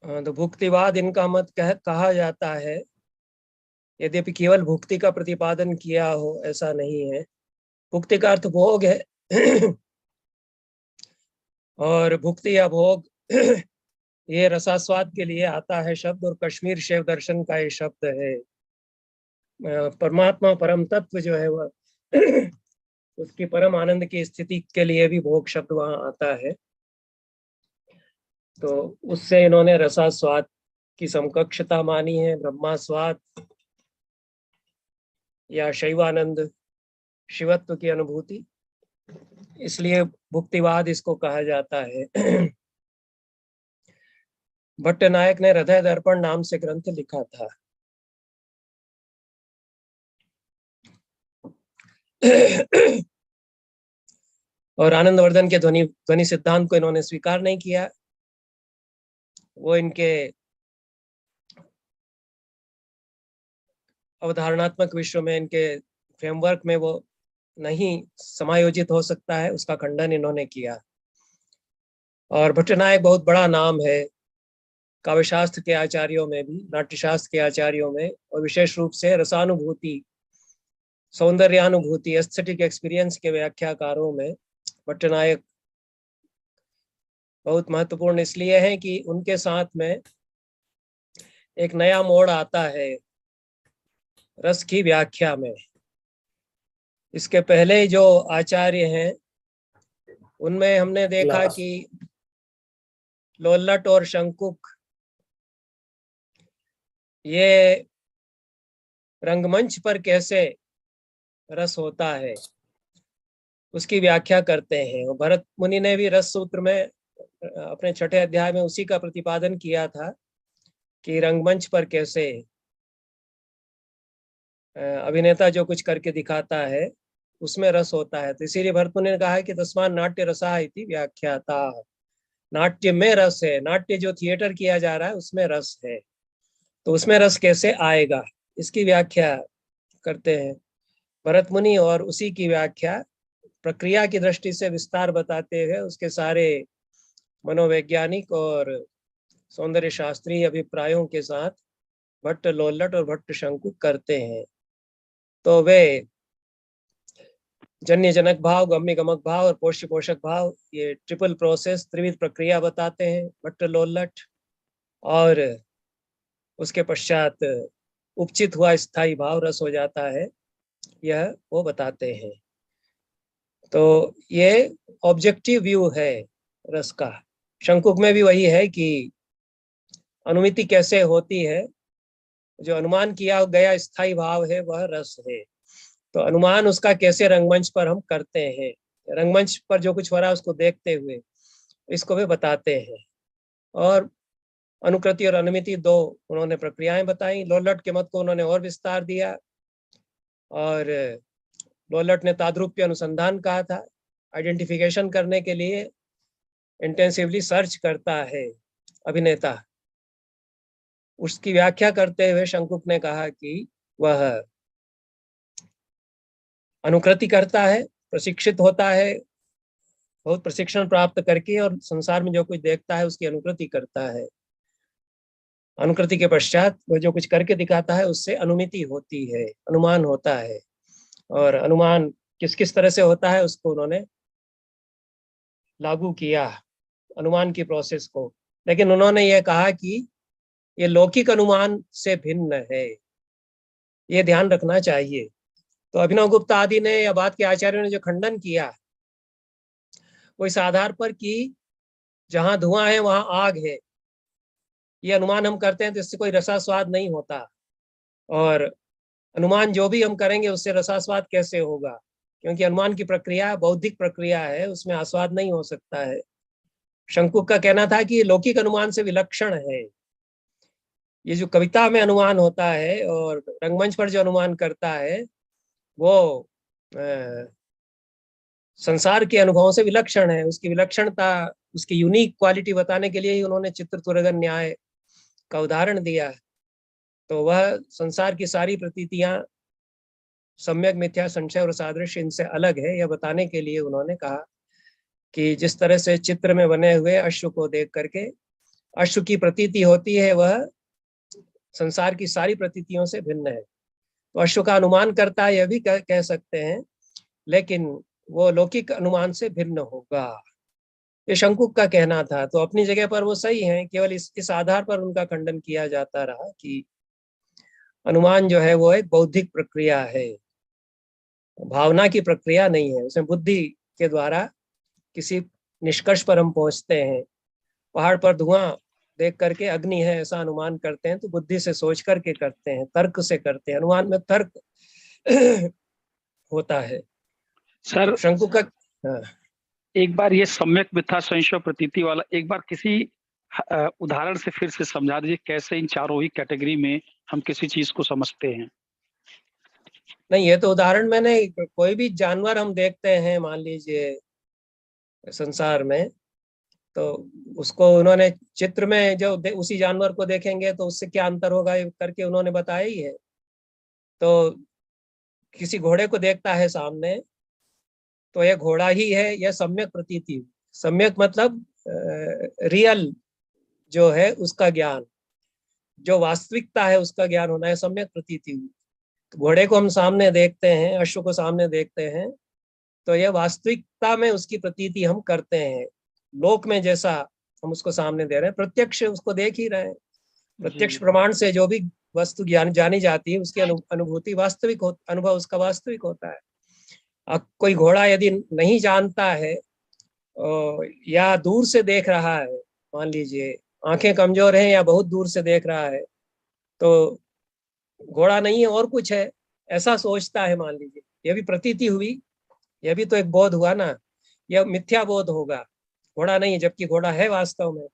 तो भुक्तिवाद इनका मत कहा जाता है। यद्यपि केवल भुक्ति का प्रतिपादन किया हो ऐसा नहीं है। भुक्ति का अर्थ भोग है और भुक्ति या भोग ये रसास्वाद के लिए आता है शब्द, और कश्मीर शैव दर्शन का ये शब्द है। परमात्मा परम तत्व जो है वह उसकी परम आनंद की स्थिति के लिए भी भोग शब्द वहां आता है। तो उससे इन्होंने रसास्वाद की समकक्षता मानी है, ब्रह्मास्वाद या शैवानंद, शिवत्व की अनुभूति, इसलिए भुक्तिवाद इसको कहा जाता है। भट्टनायक ने हृदय दर्पण नाम से ग्रंथ लिखा था। और आनंदवर्धन के ध्वनि ध्वनि सिद्धांत को इन्होंने स्वीकार नहीं किया। वो इनके अवधारणात्मक विश्व में, इनके फ्रेमवर्क में वो नहीं समायोजित हो सकता है, उसका खंडन इन्होंने किया। और भट्टनायक बहुत बड़ा नाम है काव्यशास्त्र के आचार्यों में भी, नाट्यशास्त्र के आचार्यों में, और विशेष रूप से रसानुभूति, सौंदर्यानुभूति, एस्थेटिक एक्सपीरियंस के व्याख्याकारों में भट्टनायक बहुत महत्वपूर्ण इसलिए है कि उनके साथ में एक नया मोड़ आता है रस की व्याख्या में। इसके पहले जो आचार्य हैं उनमें हमने देखा कि लोल्लट और शंकुक ये रंगमंच पर कैसे रस होता है उसकी व्याख्या करते हैं। और भरत मुनि ने भी रस सूत्र में अपने छठे अध्याय में उसी का प्रतिपादन किया था कि रंगमंच पर कैसे अभिनेता जो कुछ करके दिखाता है उसमें रस होता है। तो इसीलिए भरत मुनि ने कहा है कि तस्मात् नाट्य रसा इति व्याख्याता। नाट्य में रस है, नाट्य जो थिएटर किया जा रहा है उसमें रस है, तो उसमें रस कैसे आएगा इसकी व्याख्या करते हैं भरत मुनि। और उसी की व्याख्या प्रक्रिया की दृष्टि से विस्तार बताते हुए उसके सारे मनोवैज्ञानिक और सौंदर्य शास्त्रीय अभिप्रायों के साथ भट्ट लोल्लट और भट्ट शंकुक करते हैं। तो वे जन्य जनक भाव, गम्य गमक भाव और पोष्य पोषक भाव, ये ट्रिपल प्रोसेस, त्रिविध प्रक्रिया बताते हैं भट्ट लोल्लट। और उसके पश्चात उपचित हुआ स्थायी भाव रस हो जाता है, यह वो बताते हैं। तो ये ऑब्जेक्टिव व्यू है रस का। शंकुक में भी वही है कि अनुमिति कैसे होती है, जो अनुमान किया गया स्थायी भाव है वह रस है। तो अनुमान उसका कैसे रंगमंच पर हम करते हैं, रंगमंच पर जो कुछ हो रहा है उसको देखते हुए इसको वे बताते हैं। और अनुकृति और अनुमिति दो उन्होंने प्रक्रियाएं बताई। लोल्लट के मत को उन्होंने और विस्तार दिया, और लोल्लट ने ताद्रुप्य अनुसंधान कहा था। आइडेंटिफिकेशन करने के लिए इंटेंसिवली सर्च करता है अभिनेता, उसकी व्याख्या करते हुए शंकुक ने कहा कि वह अनुकृति करता है, प्रशिक्षित होता है, बहुत प्रशिक्षण प्राप्त करके, और संसार में जो कुछ देखता है उसकी अनुकृति करता है। अनुकृति के पश्चात वह जो कुछ करके दिखाता है उससे अनुमिति होती है, अनुमान होता है। और अनुमान किस किस तरह से होता है उसको उन्होंने लागू किया, अनुमान की प्रोसेस को। लेकिन उन्होंने ये कहा कि ये लौकिक अनुमान से भिन्न है, ये ध्यान रखना चाहिए। तो अभिनव गुप्त आदि ने या बाद के आचार्यों ने जो खंडन किया वो इस आधार पर कि जहां धुआं है वहां आग है, ये अनुमान हम करते हैं तो इससे कोई रसास्वाद नहीं होता। और अनुमान जो भी हम करेंगे उससे रसास्वाद कैसे होगा, क्योंकि अनुमान की प्रक्रिया बौद्धिक प्रक्रिया है, उसमें आस्वाद नहीं हो सकता है। शंकुक का कहना था कि ये लौकिक अनुमान से विलक्षण है। ये जो कविता में अनुमान होता है और रंगमंच पर जो अनुमान करता है वो संसार के अनुभवों से विलक्षण है। उसकी विलक्षणता, उसकी यूनिक क्वालिटी बताने के लिए ही उन्होंने चित्रतुरगन न्याय का उदाहरण दिया। तो वह संसार की सारी प्रतीतियां सम्यक मिथ्या, संशय और सादृश्य इनसे अलग है, यह बताने के लिए उन्होंने कहा कि जिस तरह से चित्र में बने हुए अश्व को देख करके अश्व की प्रतीति होती है वह संसार की सारी प्रतीतियों से भिन्न है। तो अश्व का अनुमान करता है यह भी कह सकते हैं, लेकिन वो लौकिक अनुमान से भिन्न होगा, ये शंकुक का कहना था। तो अपनी जगह पर वो सही है, केवल इस आधार पर उनका खंडन किया जाता रहा कि अनुमान जो है वो एक बौद्धिक प्रक्रिया है, भावना की प्रक्रिया नहीं है। उसमें बुद्धि के द्वारा किसी निष्कर्ष पर हम पहुंचते हैं। पहाड़ पर धुआं देख करके अग्नि है ऐसा अनुमान करते हैं तो बुद्धि से सोच करके करते हैं, तर्क से करते हैं। अनुमान में तर्क होता है। सर तो शंकु का एक बार ये सम्यक मिथ्या संशय प्रतीति वाला एक बार किसी उदाहरण से फिर से समझा दीजिए, कैसे इन चारों ही कैटेगरी में हम किसी चीज को समझते हैं। नहीं, ये तो उदाहरण मैंने, कोई भी जानवर हम देखते हैं मान लीजिए संसार में, तो उसको उन्होंने चित्र में जो उसी जानवर को देखेंगे तो उससे क्या अंतर होगा ये करके उन्होंने बताया ही है। तो किसी घोड़े को देखता है सामने तो यह घोड़ा ही है, यह सम्यक प्रतीति। सम्यक मतलब रियल जो है उसका ज्ञान, जो वास्तविकता है उसका ज्ञान होना है सम्यक प्रतीति। तो घोड़े को हम सामने देखते हैं, अश्व को सामने देखते हैं, तो यह वास्तविकता में उसकी प्रतीति हम करते हैं। लोक में जैसा हम उसको सामने दे रहे हैं, प्रत्यक्ष उसको देख ही रहे हैं। प्रत्यक्ष प्रमाण से जो भी वस्तु ज्ञान जानी जाती है उसकी अनुभूति वास्तविक अनुभव उसका वास्तविक होता है। अब कोई घोड़ा यदि नहीं जानता है या दूर से देख रहा है, मान लीजिए आंखें कमजोर हैं या बहुत दूर से देख रहा है, तो घोड़ा नहीं है और कुछ है ऐसा सोचता है, मान लीजिए, यह भी प्रतीति हुई, यह भी तो एक बोध हुआ ना, यह मिथ्या बोध होगा, घोड़ा नहीं है, जबकि घोड़ा है वास्तव में।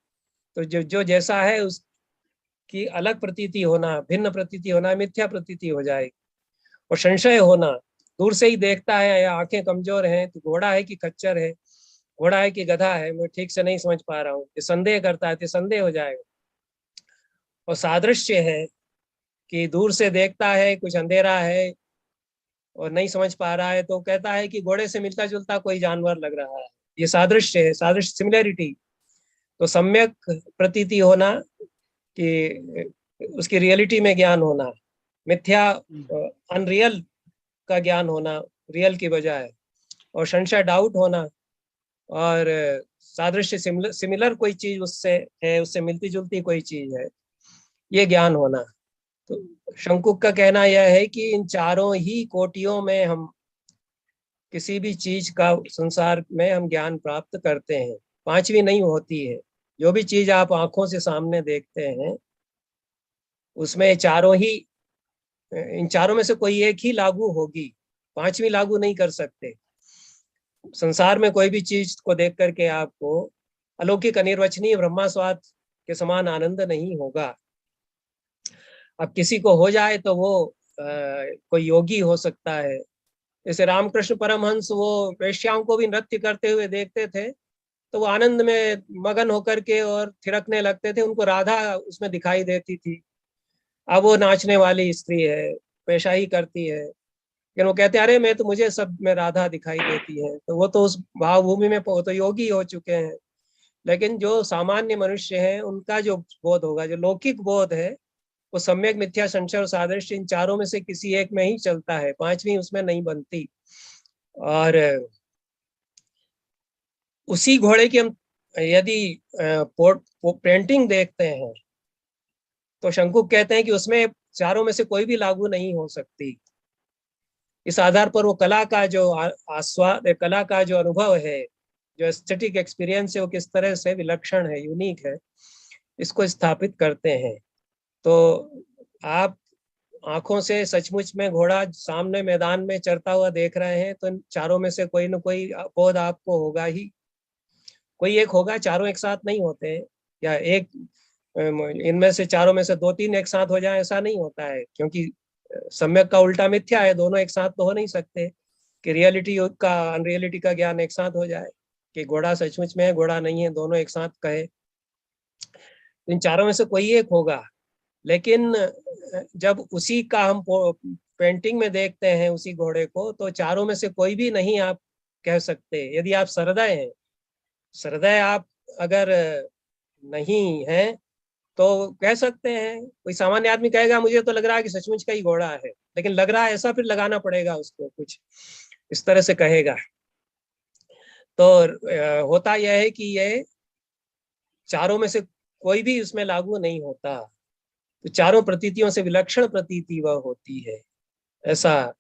तो जो जैसा है उसकी अलग प्रतीति होना, भिन्न प्रतीति होना मिथ्या प्रतीति हो जाएगी। और संशय होना, दूर से ही देखता है या आंखें कमजोर हैं तो घोड़ा है कि खच्चर है, घोड़ा है कि गधा है, मैं ठीक से नहीं समझ पा रहा हूँ, ये संदेह करता है तो संदेह हो जाएगा। और सादृश्य है कि दूर से देखता है कुछ अंधेरा है और नहीं समझ पा रहा है तो कहता है कि घोड़े से मिलता जुलता कोई जानवर लग रहा है, ये सादृश्य है, सादृश्य सिमिलैरिटी। तो सम्यक प्रतीति होना कि उसकी रियलिटी में ज्ञान होना, मिथ्या अनरियल का ज्ञान होना रियल की बजाय, और संशय डाउट होना, और सादृश्य सिमिलर कोई चीज उससे है, उससे मिलती जुलती कोई चीज है, ये ज्ञान होना। तो शंकुक का कहना यह है कि इन चारों ही कोटियों में हम किसी भी चीज का संसार में हम ज्ञान प्राप्त करते हैं, पांचवी नहीं होती है। जो भी चीज आप आंखों से सामने देखते हैं उसमें चारों ही, इन चारों में से कोई एक ही लागू होगी, पांचवी लागू नहीं कर सकते। संसार में कोई भी चीज को देख करके आपको अलौकिक अनिर्वचनीय ब्रह्मास्वाद के समान आनंद नहीं होगा। अब किसी को हो जाए तो वो कोई योगी हो सकता है, जैसे रामकृष्ण परमहंस वो वेश्याओं को भी नृत्य करते हुए देखते थे तो वो आनंद में मगन होकर के और थिरकने लगते थे, उनको राधा उसमें दिखाई देती थी। अब वो नाचने वाली स्त्री है, पेशा ही करती है, लेकिन वो कहते हैं अरे मैं तो, मुझे सब में राधा दिखाई देती है, तो वो तो उस भावभूमि में तो योगी हो चुके हैं। लेकिन जो सामान्य मनुष्य है उनका जो बोध होगा, जो लौकिक बोध है, वो सम्यक मिथ्या संशय और सादृश्य इन चारों में से किसी एक में ही चलता है, पांचवी उसमें नहीं बनती। और उसी घोड़े की हम यदि पेंटिंग देखते हैं तो शंकुक कहते हैं कि उसमें चारों में से कोई भी लागू नहीं हो सकती। इस आधार पर वो कला का जो आस्वाद, कला का जो अनुभव है, जो एस्थेटिक एक्सपीरियंस है, वो किस तरह से विलक्षण है, यूनिक है, इसको स्थापित करते हैं। तो आप आंखों से सचमुच में घोड़ा सामने मैदान में चरता हुआ देख रहे हैं तो चारों में से कोई न कोई बोध आपको होगा ही, कोई एक होगा, चारों एक साथ नहीं होते हैं, या एक इनमें से चारों में से दो तीन एक साथ हो जाए ऐसा नहीं होता है, क्योंकि सम्यक का उल्टा मिथ्या है, दोनों एक साथ तो हो नहीं सकते कि रियलिटी का अनरियलिटी का ज्ञान एक साथ हो जाए, कि घोड़ा सचमुच में है घोड़ा नहीं है दोनों एक साथ कहे। इन चारों में से कोई एक होगा, लेकिन जब उसी का हम पेंटिंग में देखते हैं उसी घोड़े को, तो चारों में से कोई भी नहीं आप कह सकते। यदि आप सहृदय हैं, सहृदय आप अगर नहीं है तो कह सकते हैं। कोई सामान्य आदमी कहेगा मुझे तो लग रहा है कि सचमुच का ही घोड़ा है, लेकिन लग रहा है ऐसा, फिर लगाना पड़ेगा उसको, कुछ इस तरह से कहेगा। तो होता यह है कि ये चारों में से कोई भी उसमें लागू नहीं होता, तो चारों प्रतीतियों से विलक्षण प्रतीति वह होती है। ऐसा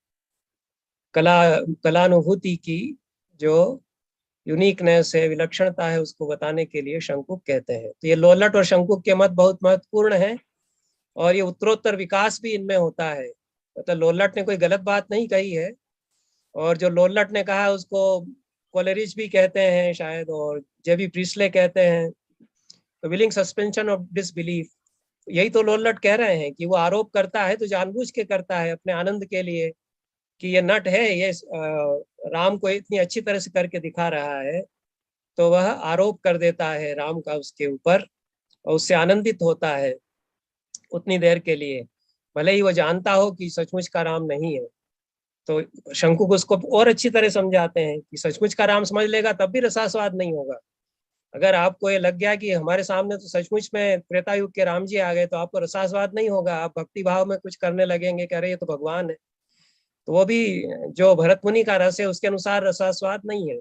कला कलानुभूति की जो यूनिकनेस है, विलक्षणता है, उसको बताने के लिए शंकुक कहते हैं। तो ये लोलट और शंकुक के मत बहुत महत्वपूर्ण है, और ये उत्तरोत्तर विकास भी इनमें होता है। मतलब लोलट ने कोई गलत बात नहीं कही है, और जो लोलट ने कहा उसको कोलेरिज भी कहते हैं शायद, और जेबी प्रीस्ले कहते हैं। तो विलिंग सस्पेंशन ऑफ डिसबिलीफ, यही तो लोलट कह रहे हैं कि वो आरोप करता है तो जानबूझ के करता है अपने आनंद के लिए, कि ये नट है, ये राम को इतनी अच्छी तरह से करके दिखा रहा है, तो वह आरोप कर देता है राम का उसके ऊपर, और उससे आनंदित होता है उतनी देर के लिए, भले ही वो जानता हो कि सचमुच का राम नहीं है। तो शंकु को उसको और अच्छी तरह समझाते हैं कि सचमुच का राम समझ लेगा तब भी रसास्वाद नहीं होगा। अगर आपको ये लग गया कि हमारे सामने तो सचमुच में त्रेता युग के राम जी आ गए, तो आपको रसास्वाद नहीं होगा, आप भक्ति भाव में कुछ करने लगेंगे, कह रहे ये तो भगवान है। तो वो भी जो भरत मुनि का रस है उसके अनुसार रसास्वाद नहीं है।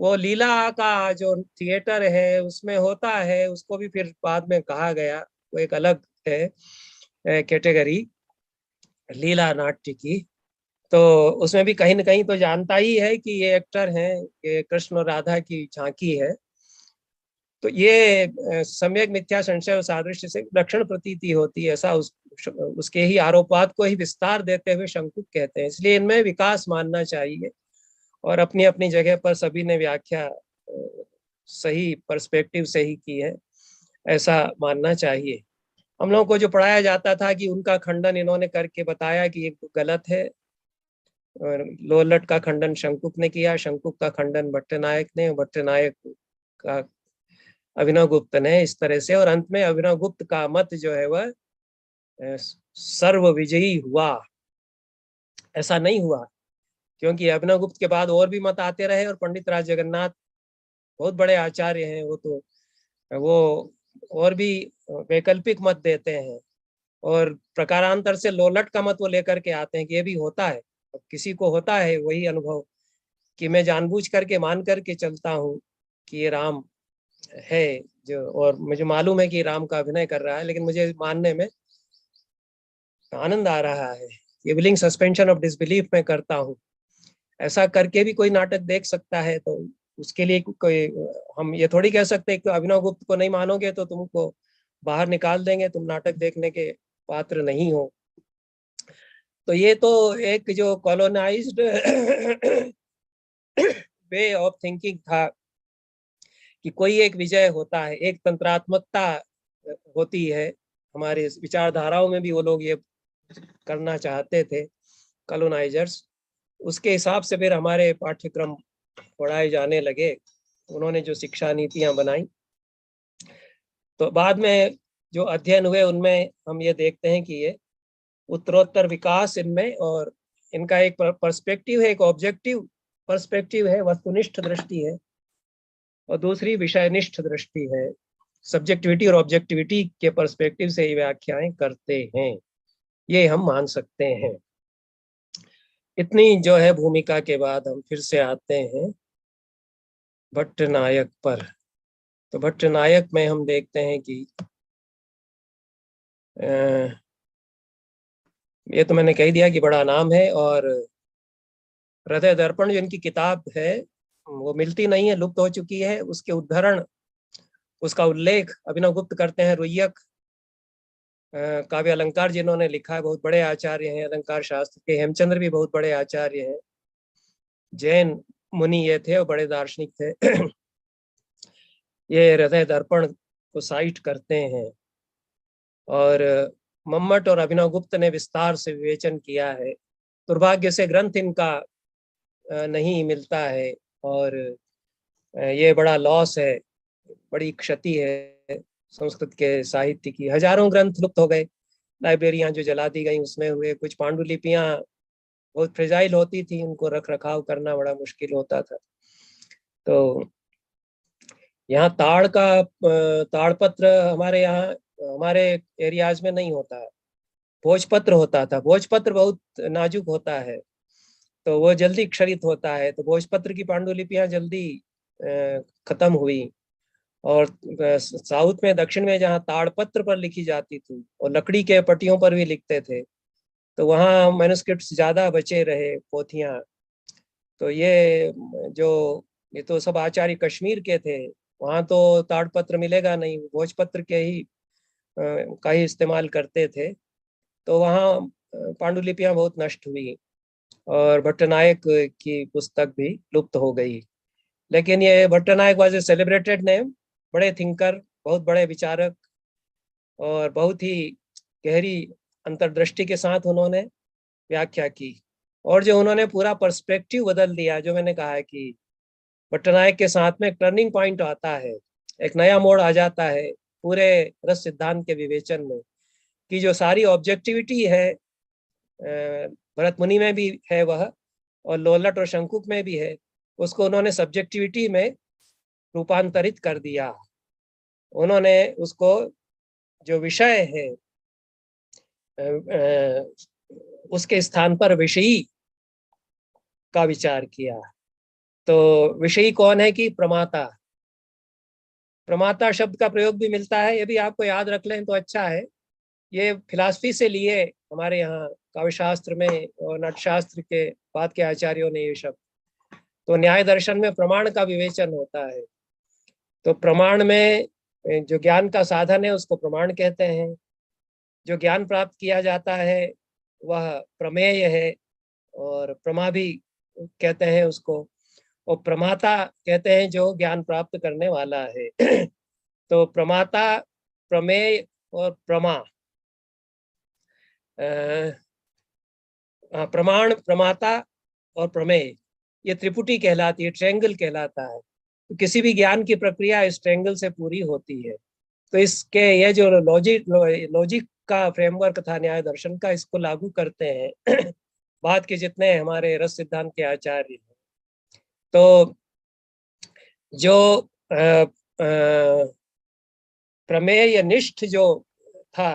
वो लीला का जो थिएटर है उसमें होता है, उसको भी फिर बाद में कहा गया, वो एक अलग है कैटेगरी लीला नाट्य की। तो उसमें भी कहीं ना कहीं तो जानता ही है कि ये एक्टर हैं, ये कृष्ण और राधा की झांकी है। तो ये सम्यक मिथ्या संशय और सादृश्य से लक्षण प्रतीति होती है, ऐसा उसके ही आरोपवाद को ही विस्तार देते हुए शंकुक कहते हैं। इसलिए इनमें विकास मानना चाहिए, और अपनी अपनी जगह पर सभी ने व्याख्या सही पर्सपेक्टिव से ही की है, ऐसा मानना चाहिए। हम लोगों को जो पढ़ाया जाता था कि उनका खंडन इन्होंने करके बताया कि ये गलत है, और लोलट का खंडन शंकुक ने किया, शंकुक का खंडन भट्टनायक ने, भट्टनायक का अभिनव गुप्त ने, इस तरह से। और अंत में अभिनव गुप्त का मत जो है वह सर्व विजयी हुआ। ऐसा नहीं हुआ, क्योंकि अभिनव गुप्त के बाद और भी मत आते रहे, और पंडित राज जगन्नाथ बहुत बड़े आचार्य हैं, वो और भी वैकल्पिक मत देते हैं, और प्रकारांतर से लोलट का मत वो लेकर के आते हैं कि ये भी होता है। अब किसी को होता है वही अनुभव कि मैं जानबूझ करके मान करके चलता हूँ कि ये राम है, जो, और मुझे मालूम है कि राम का अभिनय कर रहा है, लेकिन मुझे मानने में आनंद आ रहा है। ये विलिंग सस्पेंशन ऑफ डिसबिलीफ में करता हूँ। ऐसा करके भी कोई नाटक देख सकता है, तो उसके लिए कोई, हम ये थोड़ी कह सकते कि अभिनव गुप्त को नहीं मानोगे तो तुमको बाहर निकाल देंगे, तुम नाटक देखने के पात्र नहीं हो। तो ये तो एक जो कॉलोनाइज्ड वे ऑफ थिंकिंग था कि कोई एक विजय होता है, एक तंत्रात्मकता होती है। हमारे विचारधाराओं में भी वो लोग ये करना चाहते थे, कॉलोनाइजर्स। उसके हिसाब से फिर हमारे पाठ्यक्रम पढ़ाए जाने लगे, उन्होंने जो शिक्षा नीतियां बनाई। तो बाद में जो अध्ययन हुए उनमें हम ये देखते हैं कि ये उत्तरोत्तर विकास इनमें, और इनका एक पर्सपेक्टिव है, एक ऑब्जेक्टिव पर्सपेक्टिव है, वस्तुनिष्ठ दृष्टि है, और दूसरी विषयनिष्ठ दृष्टि है। सब्जेक्टिविटी और ऑब्जेक्टिविटी के पर्सपेक्टिव से ये व्याख्याएं करते हैं, ये हम मान सकते हैं। इतनी जो है भूमिका के बाद हम फिर से आते हैं भट्टनायक पर। तो भट्टनायक में हम देखते हैं कि ये तो मैंने कह दिया कि बड़ा नाम है, और हृदय दर्पण जो इनकी किताब है वो मिलती नहीं है, लुप्त हो चुकी है। उसके उद्धरण, उसका उल्लेख अभिनव गुप्त करते हैं। रुय्यक काव्य अलंकार जिन्होंने लिखा है, बहुत बड़े आचार्य हैं अलंकार शास्त्र के। हेमचंद्र भी बहुत बड़े आचार्य हैं, जैन मुनि ये थे और बड़े दार्शनिक थे। ये हृदय दर्पण को साइट करते हैं, और मम्मट और अभिनव गुप्त ने विस्तार से विवेचन किया है। दुर्भाग्य से ग्रंथ इनका नहीं मिलता है, और ये बड़ा लॉस है, बड़ी क्षति है संस्कृत के साहित्य की। हजारों ग्रंथ लुप्त हो गए, लाइब्रेरियां जो जला दी गई उसमें हुए। कुछ पांडुलिपियां बहुत फ्रेजाइल होती थी, उनको रख रखाव करना बड़ा मुश्किल होता था। तो यहाँ ताड़पत्र हमारे यहाँ, हमारे एरियाज में नहीं होता है। भोजपत्र होता था। भोजपत्र बहुत नाजुक होता है, तो वो जल्दी क्षरित होता है, तो भोजपत्र की पांडुलिपियां जल्दी खत्म हुई। और साउथ में, दक्षिण में जहाँ ताड़पत्र पर लिखी जाती थी और लकड़ी के पट्टियों पर भी लिखते थे, तो वहाँ मैन्युस्क्रिप्ट्स ज्यादा बचे रहे, पोथियां। तो ये तो सब आचार्य कश्मीर के थे, वहाँ तो ताड़पत्र मिलेगा नहीं, भोजपत्र के ही का ही इस्तेमाल करते थे। तो वहाँ पांडुलिपियां बहुत नष्ट हुई और भट्टनायक की पुस्तक भी लुप्त हो गई। लेकिन ये Bhattanayak was a celebrated name, बड़े थिंकर, बहुत बड़े विचारक, और बहुत ही गहरी अंतर्दृष्टि के साथ उन्होंने व्याख्या की। और जो उन्होंने पूरा पर्सपेक्टिव बदल दिया, जो मैंने कहा है कि भट्टनायक के साथ में एक टर्निंग पॉइंट आता है, एक नया मोड़ आ जाता है पूरे रस सिद्धांत के विवेचन में, कि जो सारी ऑब्जेक्टिविटी है भरत मुनि में भी है वह, और लोलट और शंकुक में भी है, उसको उन्होंने सब्जेक्टिविटी में रूपांतरित कर दिया। उन्होंने उसको, जो विषय है, उसके स्थान पर विषयी का विचार किया। तो विषयी कौन है? कि प्रमाता। प्रमाता शब्द का प्रयोग भी मिलता है, ये भी आपको याद रख लें तो अच्छा है। ये फिलॉसफी से लिए हमारे यहाँ काव्यशास्त्र में और नाट्यशास्त्र के बाद के आचार्यों ने ये शब्द। तो न्याय दर्शन में प्रमाण का विवेचन होता है। तो प्रमाण में जो ज्ञान का साधन है उसको प्रमाण कहते हैं। जो ज्ञान प्राप्त किया जाता है वह प्रमेय है, और प्रमा भी कहते हैं उसको, और प्रमाता कहते हैं जो ज्ञान प्राप्त करने वाला है। तो प्रमाता, प्रमेय और प्रमा, प्रमाण, प्रमाता और प्रमेय, ये त्रिपुटी कहलाती है, ट्रायंगल कहलाता है। तो किसी भी ज्ञान की प्रक्रिया इस ट्रायंगल से पूरी होती है। तो इसके ये जो लॉजिक का फ्रेमवर्क था न्याय दर्शन का, इसको लागू करते हैं बाद के जितने हमारे रस सिद्धांत के आचार्य हैं। तो जो प्रमेय निष्ठ जो था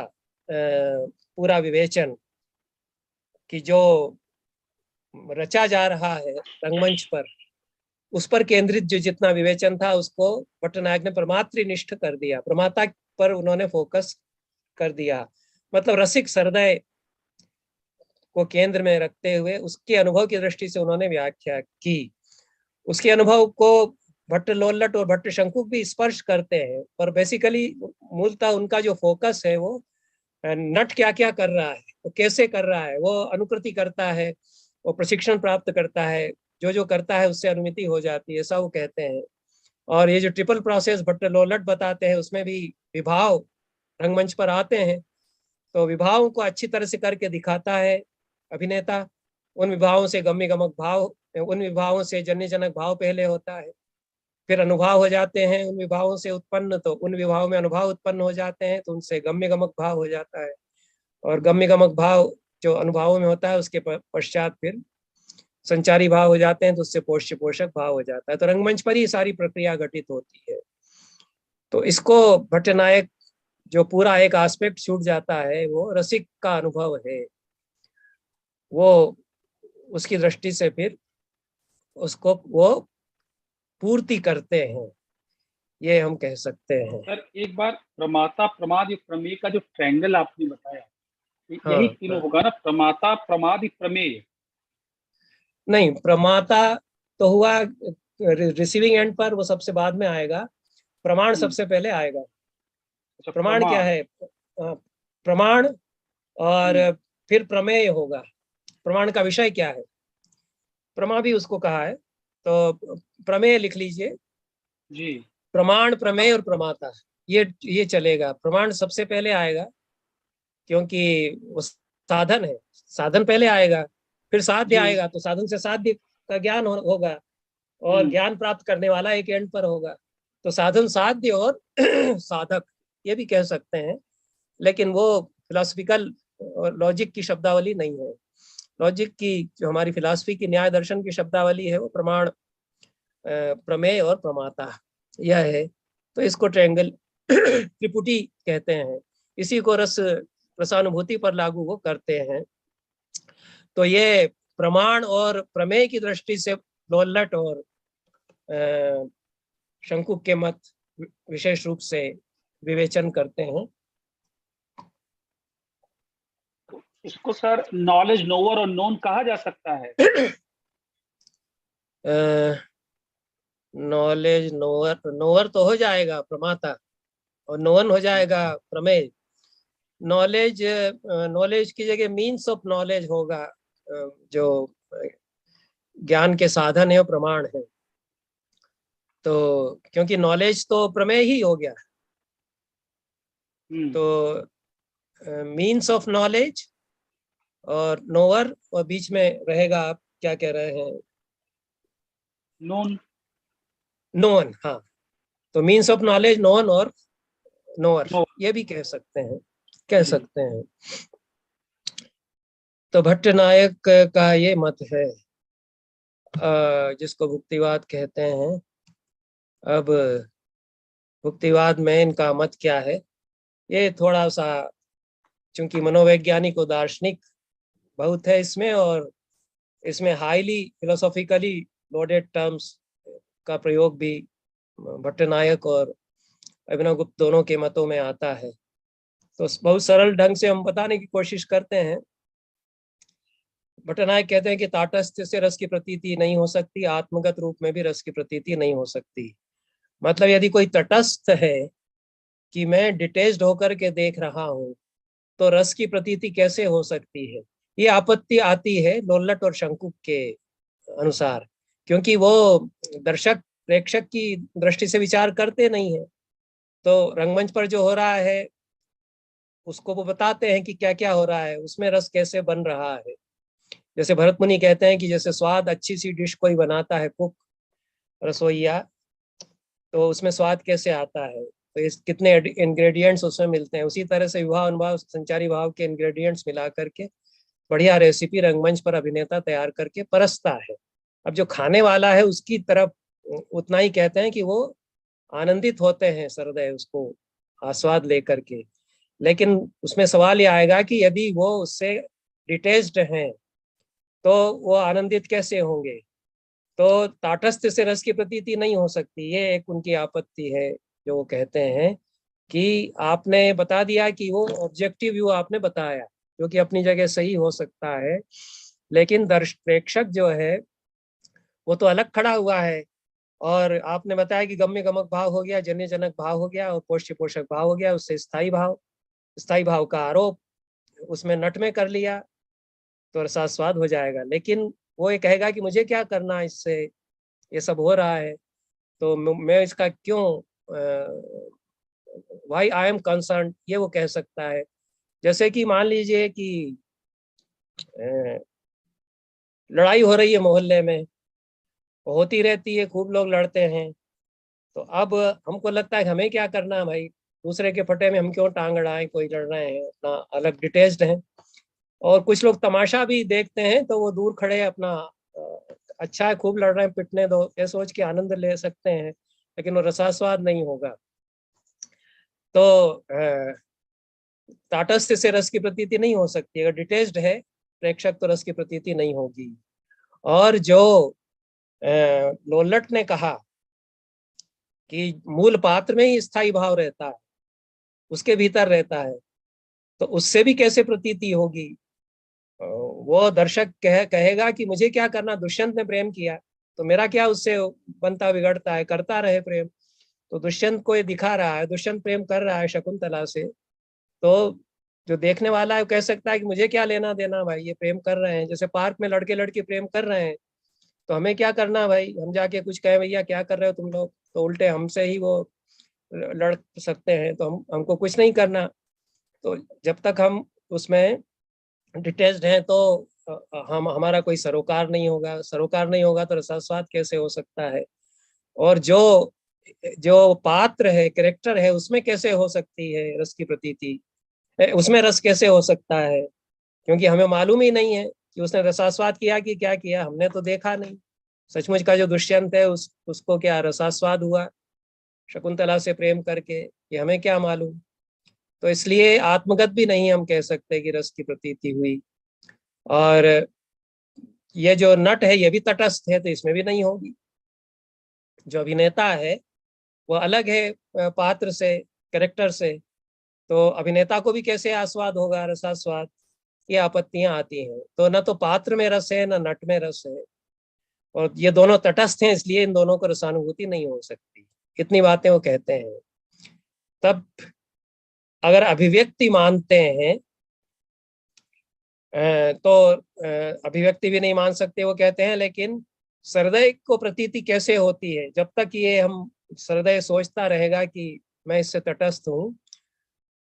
पूरा विवेचन, कि जो रचा जा रहा है रंगमंच पर, उस पर केंद्रित जो जितना विवेचन था, उसको पट्टनायक ने प्रमातृनिष्ठ कर दिया। प्रमाता पर उन्होंने फोकस कर दिया, मतलब रसिक हृदय को केंद्र में रखते हुए उसके अनुभव की दृष्टि से उन्होंने व्याख्या की। उसके अनुभव को भट्ट लोल्लट और भट्ट शंकुक भी स्पर्श करते हैं, पर बेसिकली मूलतः उनका जो फोकस है वो नट क्या क्या कर रहा है, वो कैसे कर रहा है, वो अनुकृति करता है, वो प्रशिक्षण प्राप्त करता है, जो जो करता है उससे अनुमिति हो जाती है, ऐसा वो कहते हैं। और ये जो ट्रिपल प्रोसेस भट्ट लोल्लट बताते हैं, उसमें भी विभाव रंगमंच पर आते हैं, तो विभावों को अच्छी तरह से करके दिखाता है अभिनेता। उन विभावों से गम्य गमक भाव, उन विभावों से जन्य जनक भाव पहले होता है, फिर अनुभाव हो जाते हैं उन विभावों से उत्पन्न, तो उन विभावों में अनुभाव उत्पन्न हो जाते हैं, तो उनसे गम्य गमक भाव हो जाता है, और गम्य गमक भाव जो अनुभावों में होता है उसके पश्चात फिर संचारी भाव हो जाते हैं, तो उससे पोष्य पोषक भाव हो जाता है। तो रंगमंच पर ही सारी प्रक्रिया घटित होती है। तो इसको भट्टनायक, जो पूरा एक एस्पेक्ट छूट जाता है, वो रसिक का अनुभव है, वो उसकी दृष्टि से फिर उसको वो पूर्ति करते हैं, ये हम कह सकते हैं। सर एक बार प्रमाता, प्रमाद, प्रमेय का जो ट्रायंगल आपने बताया, यही हाँ, तीनों होगा ना? प्रमाता, प्रमाद, प्रमेय? नहीं, प्रमाता तो हुआ रिसीविंग एंड पर, वो सबसे बाद में आएगा। प्रमाण सबसे पहले आएगा। अच्छा, प्रमाण क्या प्रमाण। है? प्रमाण, और हम्म, फिर प्रमेय होगा। प्रमाण का विषय क्या है? प्रमा भी उसको कहा है, तो प्रमेय लिख लीजिए। जी। प्रमाण, प्रमेय और प्रमाता, ये चलेगा। प्रमाण सबसे पहले आएगा, क्योंकि वो साधन है, साधन पहले आएगा, फिर साध्य जी। आएगा, तो साधन से साध्य का ज्ञान होगा, और हम्म। ज्ञान प्राप्त करने वाला एक एंड पर होगा। तो साधन, साध्य और साधक, ये भी कह सकते हैं, लेकिन वो फिलोसफिकल और लॉजिक की शब्दावली नहीं है। लॉजिक की, जो हमारी फिलॉसफी की न्याय दर्शन की शब्दावली है, वो प्रमाण, प्रमेय और प्रमाता, यह है। तो इसको ट्रायंगल त्रिपुटी कहते हैं। इसी को रस रसानुभूति पर लागू वो करते हैं। तो ये प्रमाण और प्रमेय की दृष्टि से लोल्लट और शंकु के मत विशेष रूप से विवेचन करते हैं। इसको सर नॉलेज नोवर और नोन कहा जा सकता है? नॉलेज नोवर, नोवर तो हो जाएगा प्रमाता और नोवन हो जाएगा प्रमेय। नॉलेज नॉलेज की जगह मीन्स ऑफ नॉलेज होगा, जो ज्ञान के साधन है और प्रमाण है। तो क्योंकि नॉलेज तो प्रमेय ही हो गया, तो मीन्स ऑफ नॉलेज और नोवर, और बीच में रहेगा, आप क्या कह रहे हैं? नोन। नोन, हाँ। तो मीन्स ऑफ नॉलेज नोन और नोअर, ये भी कह सकते हैं, कह सकते हैं। तो भट्टनायक का ये मत है, जिसको भुक्तिवाद कहते हैं। अब भुक्तिवाद में इनका मत क्या है, ये थोड़ा सा, चूंकि मनोवैज्ञानिक और दार्शनिक बहुत है इसमें, और इसमें हाईली फिलोसॉफिकली लोडेड टर्म्स का प्रयोग भी भट्टनायक और अभिनवगुप्त दोनों के मतों में आता है। तो बहुत सरल ढंग से हम बताने की कोशिश करते हैं। भट्टनायक कहते हैं कि ताटस्थ्य से रस की प्रतीति नहीं हो सकती, आत्मगत रूप में भी रस की प्रतीति नहीं हो सकती। मतलब यदि कोई तटस्थ है कि मैं डिटेच्ड होकर के देख रहा हूं, तो रस की प्रतीति कैसे हो सकती है? ये आपत्ति आती है लोल्लट और शंकुक के अनुसार, क्योंकि वो दर्शक प्रेक्षक की दृष्टि से विचार करते नहीं है। तो रंगमंच पर जो हो रहा है उसको वो बताते हैं कि क्या क्या हो रहा है, उसमें रस कैसे बन रहा है। जैसे भरत मुनि कहते हैं कि जैसे स्वाद अच्छी सी डिश कोई बनाता है, कुक, रसोईया, तो उसमें स्वाद कैसे आता है, तो इस कितने इंग्रेडिएंट्स उसमें मिलते हैं, उसी तरह से विवाह अनुभाव संचारी भाव के इंग्रेडिएंट्स मिला करके बढ़िया रेसिपी रंगमंच पर अभिनेता तैयार करके परसता है। अब जो खाने वाला है उसकी तरफ उतना ही कहते हैं कि वो आनंदित होते हैं सहृदय उसको आस्वाद लेकर के। लेकिन उसमें सवाल ये आएगा कि यदि वो उससे डिटेच्ड हैं तो वो आनंदित कैसे होंगे? तो ताटस्थ से रस की प्रतीति नहीं हो सकती, ये एक उनकी आपत्ति है। जो वो कहते हैं कि आपने बता दिया कि वो ऑब्जेक्टिव व्यू आपने बताया, जो कि अपनी जगह सही हो सकता है, लेकिन प्रेक्षक जो है वो तो अलग खड़ा हुआ है। और आपने बताया कि गम्य गमक भाव हो गया, जन्य जनक भाव हो गया और पोष्य पोषक भाव हो गया, उससे स्थायी भाव का आरोप उसमें नट में कर लिया तो रसास्वाद हो जाएगा। लेकिन वो ये कहेगा कि मुझे क्या करना इससे, ये सब हो रहा है तो मैं इसका क्यों, वाई आई एम कंसर्न, ये वो कह सकता है। जैसे कि मान लीजिए कि लड़ाई हो रही है मोहल्ले में, होती रहती है, खूब लोग लड़ते हैं। तो अब हमको लगता है कि हमें क्या करना है भाई, दूसरे के फटे में हम क्यों टांग अड़ाएं, कोई लड़ रहे हैं अपना अलग डिटेच्ड हैं। और कुछ लोग तमाशा भी देखते हैं तो वो दूर खड़े अपना अच्छा है, खूब लड़ रहे हैं, पिटने दो, ये सोच के आनंद ले सकते हैं, लेकिन वो रसास्वाद नहीं होगा। तो ताटस्थ्य से रस की प्रतीति नहीं हो सकती, अगर डिटेच्ड है प्रेक्षक तो रस की प्रतीति नहीं होगी। और जो लोल्लट ने कहा कि मूल पात्र में ही स्थायी भाव रहता है, उसके भीतर रहता है, तो उससे भी कैसे प्रतीति होगी? वो दर्शक कहेगा कि मुझे क्या करना, दुष्यंत ने प्रेम किया तो मेरा क्या उससे बनता बिगड़ता है, करता रहे प्रेम। तो दुष्यंत को ये दिखा रहा है, दुष्यंत प्रेम कर रहा है शकुंतला से, तो जो देखने वाला है वो कह सकता है कि मुझे क्या लेना देना भाई, ये प्रेम कर रहे हैं। जैसे पार्क में लड़के लड़की प्रेम कर रहे हैं तो हमें क्या करना भाई, हम जाके कुछ कहें भैया क्या कर रहे हो तुम लोग, तो उल्टे हमसे ही वो लड़ सकते हैं, तो हमको कुछ नहीं करना। तो जब तक हम उसमें डिटेच्ड हैं तो हम हमारा कोई सरोकार नहीं होगा, सरोकार नहीं होगा तो रसास्वाद कैसे हो सकता है? और जो जो पात्र है, कैरेक्टर है, उसमें कैसे हो सकती है रस की प्रतीति, उसमें रस कैसे हो सकता है? क्योंकि हमें मालूम ही नहीं है कि उसने रसास्वाद किया कि क्या किया, हमने तो देखा नहीं। सचमुच का जो दुष्यंत है उसको क्या रसास्वाद हुआ? शकुंतला से प्रेम करके, ये हमें क्या मालूम। तो इसलिए आत्मगत भी नहीं हम कह सकते कि रस की प्रतीति हुई। और ये जो नट है ये भी तटस्थ है, तो इसमें भी नहीं होगी। जो अभिनेता है वो अलग है पात्र से, कैरेक्टर से, तो अभिनेता को भी कैसे आस्वाद होगा, रसास्वाद, ये आपत्तियां आती हैं। तो न तो पात्र में रस है न नट में रस है, और ये दोनों तटस्थ हैं, इसलिए इन दोनों को रसानुभूति नहीं हो सकती। इतनी बातें वो कहते हैं। तब अगर अभिव्यक्ति मानते हैं तो अभिव्यक्ति भी नहीं मान सकते वो कहते हैं, लेकिन सहृदय को प्रतीति कैसे होती है, जब तक ये हम सहृदय सोचता रहेगा कि मैं इससे तटस्थ हूँ,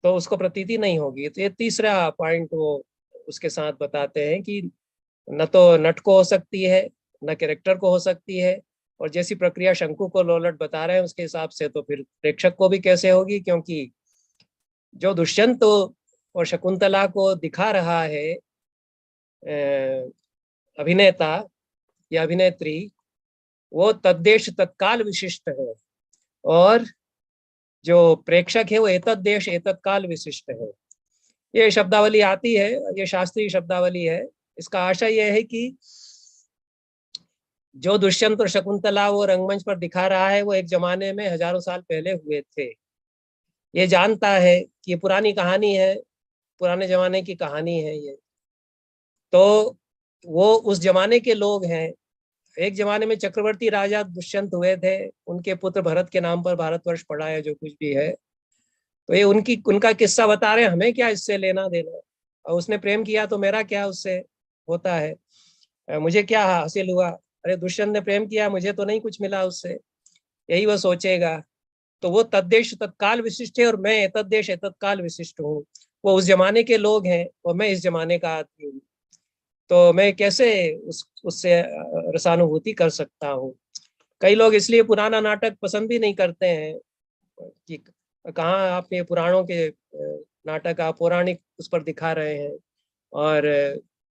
तो उसको प्रतीति नहीं होगी। तो ये तीसरा पॉइंट वो उसके साथ बताते हैं कि न तो नट को हो सकती है न कैरेक्टर को हो सकती है, और जैसी प्रक्रिया शंकु को लोलट बता रहे हैं उसके हिसाब से तो फिर प्रेक्षक को भी कैसे होगी, क्योंकि जो दुष्यंत और शकुंतला को दिखा रहा है अभिनेता या अभिनेत्री, वो तद्देश तत्काल विशिष्ट है, और जो प्रेक्षक है वो एतद्देश एतत्काल विशिष्ट है। ये शब्दावली आती है, ये शास्त्रीय शब्दावली है। इसका आशय यह है कि जो दुष्यंत और शकुंतला वो रंगमंच पर दिखा रहा है वो एक जमाने में हजारों साल पहले हुए थे। ये जानता है कि ये पुरानी कहानी है, पुराने जमाने की कहानी है ये। तो वो उस जमाने के लोग हैं। एक जमाने में चक्रवर्ती राजा दुष्यंत हुए थे, उनके पुत्र भरत के नाम पर भारतवर्ष पड़ा है, जो कुछ भी है। तो ये उनका किस्सा बता रहे हैं, हमें क्या इससे लेना देना। और उसने प्रेम किया तो मेरा क्या उससे होता है, मुझे क्या हासिल हुआ। अरे दुष्यंत ने प्रेम किया, मुझे तो नहीं कुछ मिला उससे, यही वह सोचेगा। तो वो तद्देश तत्काल विशिष्ट है और मैं एतद्देश एतत्काल विशिष्ट हूँ। वो उस जमाने के लोग हैं और मैं इस जमाने का आदमी हूँ, तो मैं कैसे उससे रसानुभूति कर सकता हूँ। कई लोग इसलिए पुराना नाटक पसंद भी नहीं करते हैं कि कहाँ आप ये पुराणों के नाटक आप पौराणिक उस पर दिखा रहे हैं, और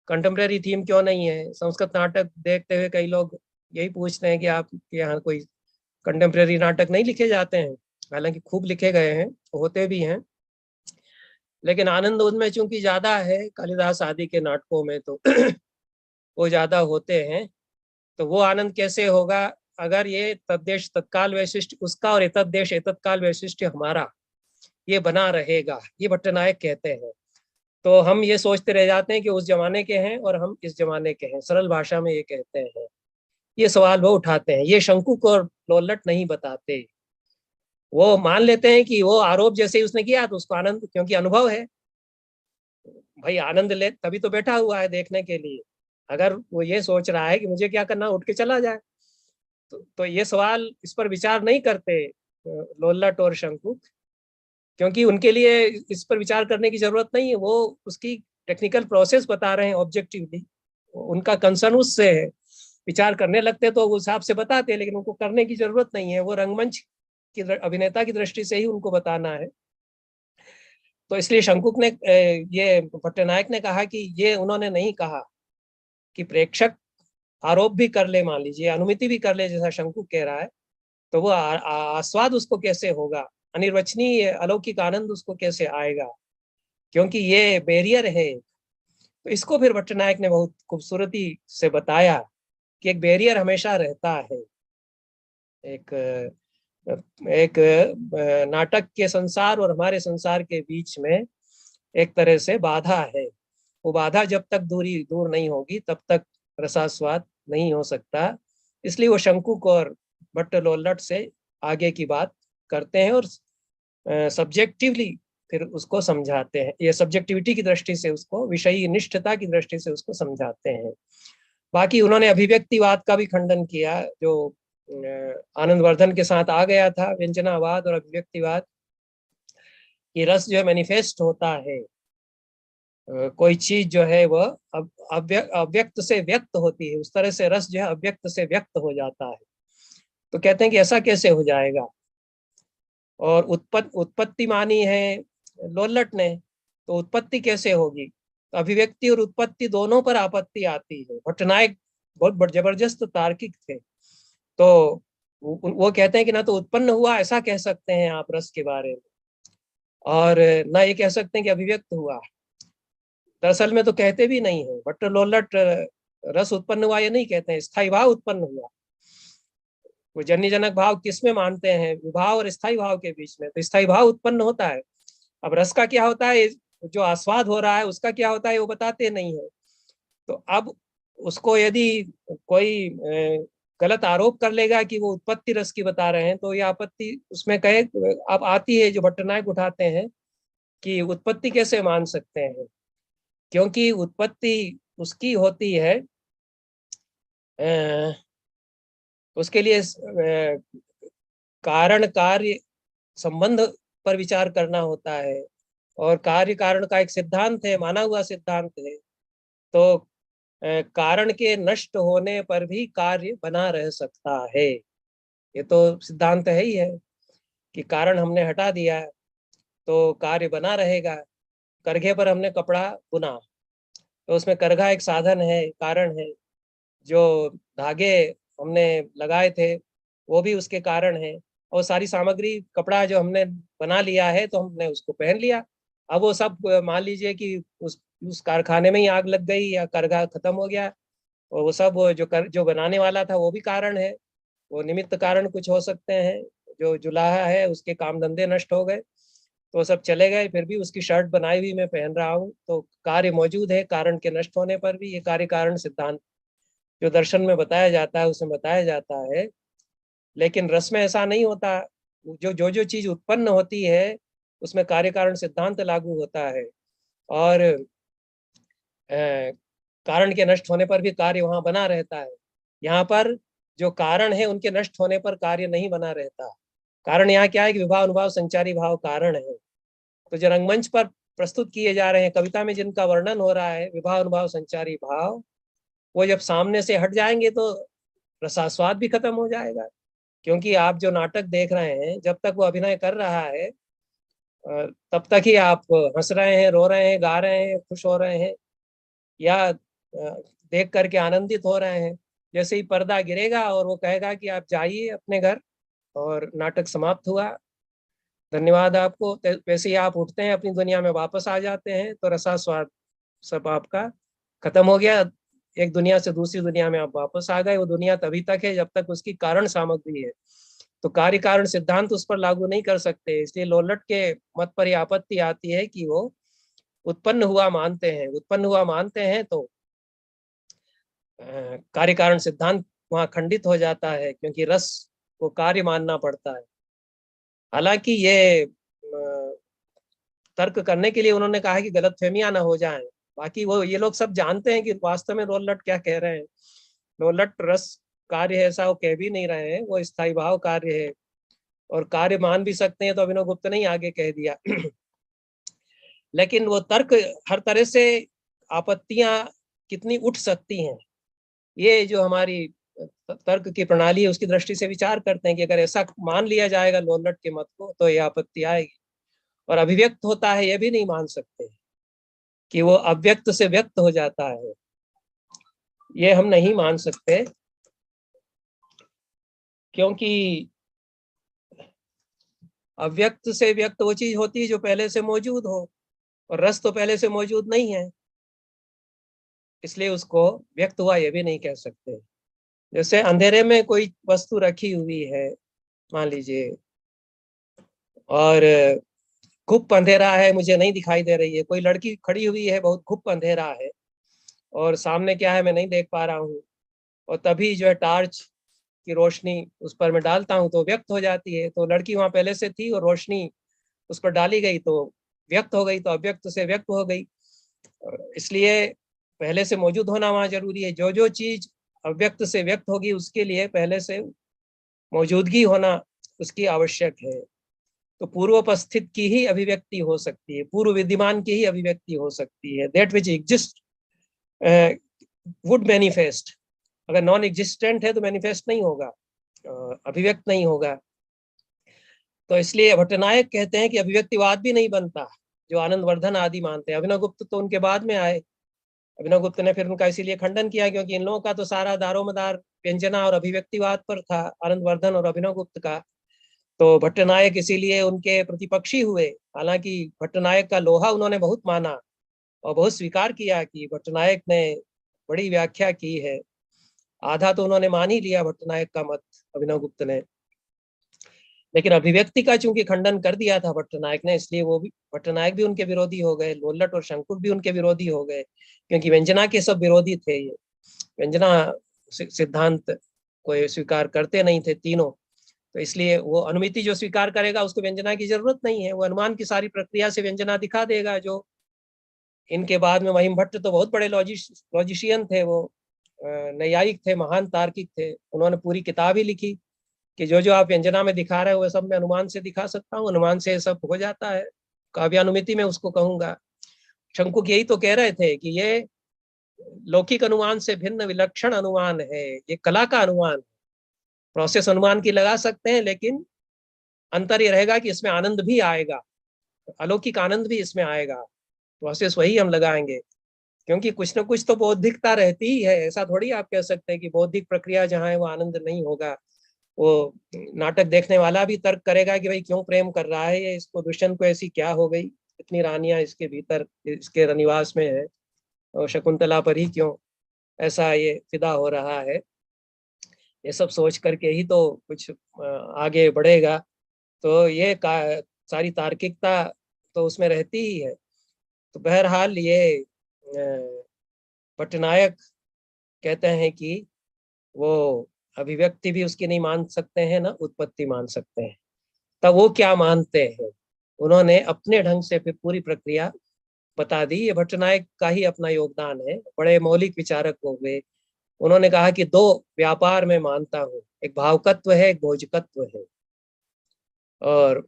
कंटेम्प्रेरी थीम क्यों नहीं है। संस्कृत नाटक देखते हुए कई लोग यही पूछते हैं कि आपके यहाँ कोई कंटेम्प्रेरी नाटक नहीं लिखे जाते हैं। हालांकि खूब लिखे गए हैं, होते भी हैं, लेकिन आनंद उनमें चूंकि ज्यादा है, कालिदास आदि के नाटकों में तो वो ज्यादा होते हैं। तो वो आनंद कैसे होगा अगर ये तद्देश तत्काल वैशिष्ट उसका और एतद्देश एतत्काल वैशिष्ट हमारा ये बना रहेगा, ये भट्टनायक कहते हैं। तो हम ये सोचते रह जाते हैं कि उस जमाने के हैं और हम इस जमाने के हैं, सरल भाषा में ये कहते हैं। ये सवाल वो उठाते हैं, ये शंकु को लोलट नहीं बताते। वो मान लेते हैं कि वो आरोप जैसे ही उसने किया तो उसको आनंद, क्योंकि अनुभव है भाई, आनंद ले तभी तो बैठा हुआ है देखने के लिए। अगर वो ये सोच रहा है कि मुझे क्या करना, उठ के चला जाए, तो ये सवाल इस पर विचार नहीं करते लोलट और शंकुक, क्योंकि उनके लिए इस पर विचार करने की जरूरत नहीं है। वो उसकी टेक्निकल प्रोसेस बता रहे हैं ऑब्जेक्टिवली, उनका कंसर्न उससे है। विचार करने लगते तो उस हिसाब से बताते, लेकिन उनको करने की जरूरत नहीं है। वो रंगमंच की अभिनेता की दृष्टि से ही उनको बताना है। तो इसलिए शंकुक ने ये भट्टनायक ने कहा कि ये उन्होंने नहीं कहा कि प्रेक्षक आरोप भी कर ले, मान लीजिए अनुमिति भी कर ले जैसा शंकुक कह रहा है, तो वो आस्वाद उसको कैसे होगा, अनिर्वचनीय अलौकिक आनंद उसको कैसे आएगा, क्योंकि ये बैरियर है। तो इसको फिर भट्टनायक ने बहुत खूबसूरती से बताया कि एक बैरियर हमेशा रहता है। एक एक नाटक के संसार और हमारे संसार के बीच में एक तरह से बाधा है। वो बाधा जब तक दूर नहीं होगी तब तक रसास्वाद नहीं हो सकता। इसलिए वो शंकुक और भट्ट लोलट से आगे की बात करते हैं और सब्जेक्टिवली फिर उसको समझाते हैं। ये सब्जेक्टिविटी की दृष्टि से उसको, विषयी निष्ठता की दृष्टि से उसको समझाते हैं। बाकी उन्होंने अभिव्यक्तिवाद का भी खंडन किया, जो आनंदवर्धन के साथ आ गया था, व्यंजनावाद और अभिव्यक्तिवाद। ये रस जो है मैनिफेस्ट होता है, कोई चीज जो है वह अव्यक्त से व्यक्त होती है, उस तरह से रस जो है अव्यक्त से व्यक्त हो जाता है। तो कहते हैं कि ऐसा कैसे हो जाएगा। और उत्पत्ति मानी है लोलट ने, तो उत्पत्ति कैसे होगी। तो अभिव्यक्ति और उत्पत्ति दोनों पर आपत्ति आती है। भट्टनायक बहुत जबरदस्त तार्किक थे। तो वो कहते हैं कि ना तो उत्पन्न हुआ ऐसा कह सकते हैं आप रस के बारे में, और ना ये कह सकते हैं कि अभिव्यक्त हुआ। दरअसल में तो कहते भी नहीं है, भट्टलोल्लट रस उत्पन्न हुआ ये नहीं कहते हैं, स्थायी भाव उत्पन्न हुआ। वो जन्य जनक भाव किस में मानते हैं? विभाव और स्थायी भाव के बीच में, तो स्थायी भाव उत्पन्न होता है। अब रस का क्या होता है, जो आस्वाद हो रहा है उसका क्या होता है वो बताते नहीं है। तो अब उसको यदि कोई गलत आरोप कर लेगा कि वो उत्पत्ति रस की बता रहे हैं, तो ये आपत्ति उसमें कहे अब आती है, जो भट्टनायक उठाते हैं कि उत्पत्ति कैसे मान सकते हैं, क्योंकि उत्पत्ति उसकी होती है, उसके लिए कारण कार्य संबंध पर विचार करना होता है, और कार्य कारण का एक सिद्धांत है, माना हुआ सिद्धांत है। तो कारण के नष्ट होने पर भी कार्य बना रह सकता है, ये तो सिद्धांत है ही है कि कारण हमने हटा दिया तो कार्य बना रहेगा। करघे पर हमने कपड़ा बुना, तो उसमें करघा एक साधन है, कारण है। जो धागे हमने लगाए थे वो भी उसके कारण है, और सारी सामग्री कपड़ा जो हमने बना लिया है तो हमने उसको पहन लिया। अब वो सब मान लीजिए कि उस कारखाने में ही आग लग गई या करघा खत्म हो गया, और वो सब जो बनाने वाला था वो भी कारण है। वो निमित्त कारण कुछ हो सकते हैं, जो जुलाहा है उसके काम धंधे नष्ट हो गए तो सब चले गए, फिर भी उसकी शर्ट बनाई हुई मैं पहन रहा हूँ, तो कार्य मौजूद है कारण के नष्ट होने पर भी। ये कार्य कारण सिद्धांत जो दर्शन में बताया जाता है उसमें बताया जाता है, लेकिन रस में ऐसा नहीं होता। जो चीज उत्पन्न होती है उसमें कार्य कारण सिद्धांत लागू होता है, और कारण के नष्ट होने पर भी कार्य वहां बना रहता है। यहाँ पर जो कारण है उनके नष्ट होने पर कार्य नहीं बना रहता। कारण यहाँ क्या है कि विभाव अनुभाव संचारी भाव कारण है। तो जो रंगमंच पर प्रस्तुत किए जा रहे हैं, कविता में जिनका वर्णन हो रहा है, विभाव अनुभाव संचारी भाव, वो जब सामने से हट जाएंगे तो रसास्वाद भी खत्म हो जाएगा। क्योंकि आप जो नाटक देख रहे हैं, जब तक वो अभिनय कर रहा है तब तक ही आप हंस रहे हैं, रो रहे हैं, गा रहे हैं, खुश हो रहे हैं, या देख करके आनंदित हो रहे हैं। जैसे ही पर्दा गिरेगा और वो कहेगा कि आप जाइए अपने घर और नाटक समाप्त हुआ, धन्यवाद आपको, वैसे ही आप उठते हैं, अपनी दुनिया में वापस आ जाते हैं, तो रसास्वाद सब आपका खत्म हो गया। एक दुनिया से दूसरी दुनिया में आप वापस आ गए। वो दुनिया तभी तक है जब तक उसकी कारण सामग्री है, तो कार्य कारण सिद्धांत उस पर लागू नहीं कर सकते। इसलिए लोल्लट के मत पर यह आपत्ति आती है कि वो उत्पन्न हुआ मानते हैं। उत्पन्न हुआ मानते हैं तो कार्य कारण सिद्धांत वहां खंडित हो जाता है, क्योंकि रस को कार्य मानना पड़ता है। हालांकि ये तर्क करने के लिए उन्होंने कहा है कि गलतफहमियां ना हो जाएं। बाकी वो ये लोग सब जानते हैं कि वास्तव में लोल्लट क्या कह रहे हैं। लोल्लट रस कार्य है ऐसा वो कह भी नहीं रहे हैं, वो स्थायी भाव कार्य है, और कार्य मान भी सकते हैं, तो अभिनव गुप्त ने ही आगे कह दिया। लेकिन वो तर्क हर तरह से आपत्तियां कितनी उठ सकती हैं, ये जो हमारी तर्क की प्रणाली है उसकी दृष्टि से विचार करते हैं कि अगर ऐसा मान लिया जाएगा लोल्लट के मत को तो ये आपत्ति आएगी। और अभिव्यक्त होता है ये भी नहीं मान सकते कि वो अव्यक्त से व्यक्त हो जाता है, ये हम नहीं मान सकते, क्योंकि अव्यक्त से व्यक्त वो चीज होती है जो पहले से मौजूद हो, और रस तो पहले से मौजूद नहीं है, इसलिए उसको व्यक्त हुआ ये भी नहीं कह सकते। जैसे अंधेरे में कोई वस्तु रखी हुई है मान लीजिए, और घुप अंधेरा है, मुझे नहीं दिखाई दे रही है, कोई लड़की खड़ी हुई है, बहुत घुप अंधेरा है और सामने क्या है मैं नहीं देख पा रहा हूँ, और तभी जो है टार्च की रोशनी उस पर मैं डालता हूँ तो व्यक्त हो जाती है। तो लड़की वहां पहले से थी और रोशनी उस पर डाली गई तो व्यक्त हो गई, तो अव्यक्त से व्यक्त हो गई। इसलिए पहले से मौजूद होना वहां जरूरी है। जो चीज अव्यक्त से व्यक्त होगी उसके लिए पहले से मौजूदगी होना उसकी आवश्यक है। तो पूर्वोपस्थित की ही अभिव्यक्ति हो सकती है, पूर्व विद्यमान की ही अभिव्यक्ति हो सकती है। That which exist would manifest. अगर नॉन एग्जिस्टेंट है तो मैनिफेस्ट नहीं होगा, अभिव्यक्त नहीं होगा। तो इसलिए भट्टनायक कहते हैं कि अभिव्यक्तिवाद भी नहीं बनता, जो आनंदवर्धन आदि मानते हैं। अभिनव गुप्त तो उनके बाद में आए। अभिनव गुप्त ने फिर उनका इसीलिए खंडन किया क्योंकि इन लोगों का तो सारा दारोमदार व्यंजना और अभिव्यक्तिवाद पर था, आनंदवर्धन और अभिनवगुप्त का। तो भट्टनायक इसीलिए उनके प्रतिपक्षी हुए। हालांकि भट्टनायक का लोहा उन्होंने बहुत माना और बहुत स्वीकार किया कि भट्टनायक ने बड़ी व्याख्या की है। आधा तो उन्होंने मान ही लिया भट्टनायक का मत, अभिनवगुप्त ने। लेकिन अभिव्यक्ति का चूंकि खंडन कर दिया था भट्टनायक ने, इसलिए वो भी, भट्टनायक भी उनके विरोधी हो गए, लोल्लट और शंकुक भी उनके विरोधी हो गए, क्योंकि व्यंजना के सब विरोधी थे। ये व्यंजना सिद्धांत को स्वीकार करते नहीं थे तीनों। तो इसलिए वो अनुमिति जो स्वीकार करेगा उसको व्यंजना की जरूरत नहीं है, वो अनुमान की सारी प्रक्रिया से व्यंजना दिखा देगा। जो इनके बाद में महिम भट्ट तो बहुत बड़े लॉजिशियन थे, वो नैयायिक थे, महान तार्किक थे। उन्होंने पूरी किताब ही लिखी कि जो जो आप व्यंजना में दिखा रहे हो वो सब मैं अनुमान से दिखा सकता हूँ, अनुमान से सब हो जाता है, काव्यानुमिति में उसको कहूंगा। शंकुक यही तो कह रहे थे कि ये लौकिक अनुमान से भिन्न विलक्षण अनुमान है, ये कला का अनुमान। प्रोसेस अनुमान की लगा सकते हैं, लेकिन अंतर ये रहेगा कि इसमें आनंद भी आएगा, अलौकिक आनंद भी इसमें आएगा। प्रोसेस वही हम लगाएंगे, क्योंकि कुछ ना कुछ तो बौद्धिकता रहती ही है। ऐसा थोड़ी आप कह सकते हैं कि बौद्धिक प्रक्रिया जहाँ है वो आनंद नहीं होगा। वो नाटक देखने वाला भी तर्क करेगा कि भाई क्यों प्रेम कर रहा है ये, इसको, दुष्यंत को ऐसी क्या हो गई, इतनी रानियां इसके भीतर, इसके रनिवास में है, और शकुंतला पर ही क्यों ऐसा ये फिदा हो रहा है। ये सब सोच करके ही तो कुछ आगे बढ़ेगा। तो ये सारी तार्किकता तो उसमें रहती ही है। तो बहरहाल ये पटनायक कहते हैं कि वो अभिव्यक्ति भी उसकी नहीं मान सकते हैं, ना उत्पत्ति मान सकते हैं। तब वो क्या मानते हैं? उन्होंने अपने ढंग से फिर पूरी प्रक्रिया बता दी। ये भट्टनायक का ही अपना योगदान है, बड़े मौलिक विचारक हो गए। उन्होंने कहा कि दो व्यापार में मानता हूँ, एक भावकत्व है, एक भोजकत्व है। और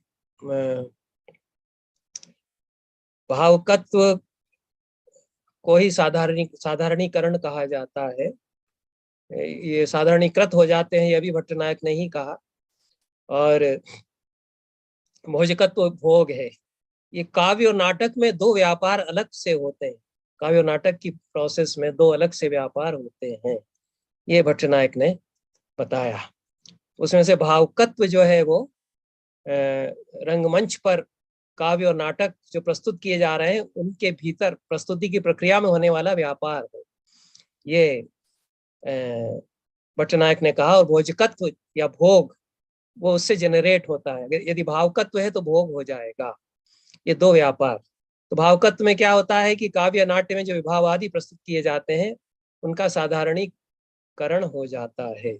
भावकत्व को ही साधारणीकरण कहा जाता है। ये साधारणीकृत हो जाते हैं, ये भी भट्टनायक ने ही कहा। और भोजकत्व भोग है। ये काव्य और नाटक में दो व्यापार अलग से होते हैं, काव्य और नाटक की प्रोसेस में दो अलग से व्यापार होते हैं, ये भट्टनायक ने बताया। उसमें से भावकत्व जो है वो रंगमंच पर काव्य और नाटक जो प्रस्तुत किए जा रहे हैं उनके भीतर प्रस्तुति की प्रक्रिया में होने वाला व्यापार है, ये भट्टनायक ने कहा। और भोजकत्व या भोग वो उससे जनरेट होता है। यदि भावकत्व है तो भोग हो जाएगा। ये दो व्यापार। तो भावकत्व में क्या होता है कि काव्य नाट्य में जो विभाव आदि प्रस्तुत किए जाते हैं उनका साधारणीकरण हो जाता है।